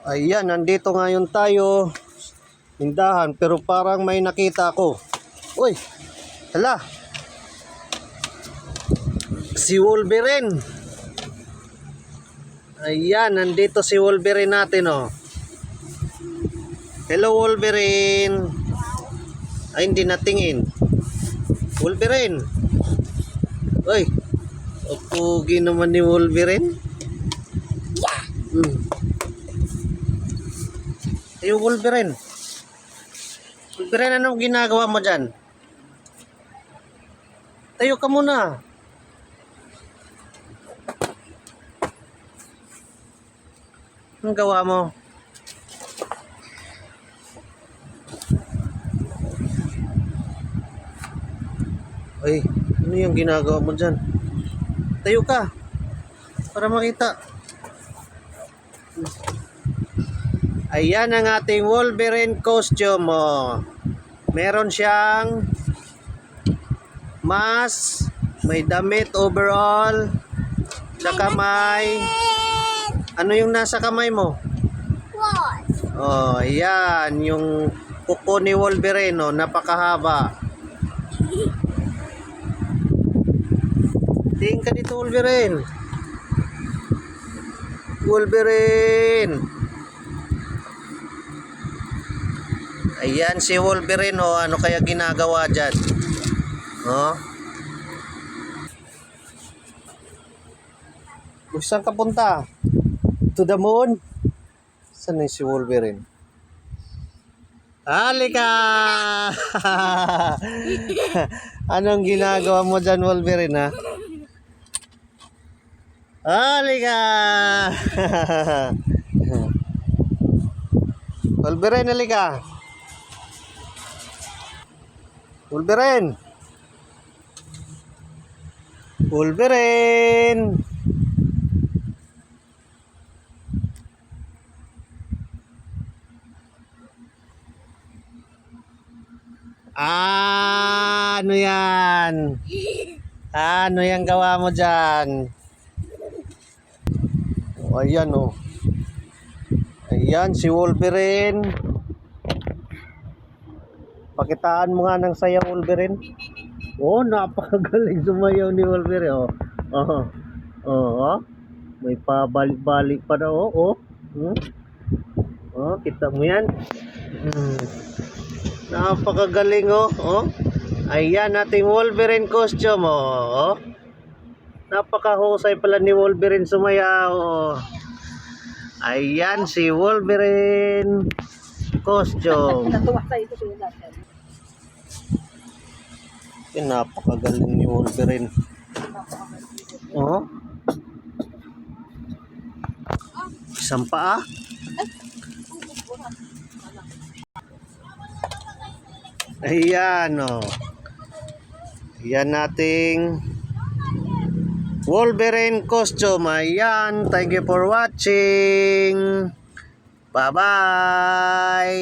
Ayan, nandito ngayon tayo. Tindahan, pero parang may nakita ko. Uy, hala. Si Wolverine. Ayan, nandito si Wolverine natin, oh. Hello, Wolverine. Ay, hindi natingin. Wolverine. Uy, pugi naman ni Wolverine. Hey, Wolverine. Wolverine, anong ginagawa mo dyan? Tayo ka muna. Anong gawa mo? Ay, ano yung ginagawa mo dyan? Tayo ka. Para makita. Ayan ang ating Wolverine costume, oh. Meron siyang mask, may damit overall, saka may ano yung nasa kamay mo? Oh, ayan yung kuko ni Wolverine, oh, napakahaba. Tingin ka dito, Wolverine. Wolverine. Ayan si Wolverine, oh. Ano kaya ginagawa dyan? Oh. Saan ka punta? To the moon? Saan na si Wolverine? Halika! Anong ginagawa mo dyan, Wolverine, ha? Halika! Wolverine, halika! Wolverine! Wolverine! Ano yan? Ano yan gawa mo dyan? Oh, ayan, oh. Ayan si Wolverine. Pakitaan mo nga ng sayaw, Wolverine. Oh, napakagaling sumayaw ni Wolverine, oh. Oh. Oh, oh. May pabalik-balik pa na, oh. Oh. Oh, kita mo yan. Napakagaling, oh. Oh. Ayan ating Wolverine costume, oh. Oh. Napakahusay pala ni Wolverine sumayaw, oh. Ayan si Wolverine costume. Napakagaling ni Wolverine. Oh. Isang paa. Ayan, oh. Ayan nating Wolverine costume. Ayan. Thank you for watching. Bye-bye.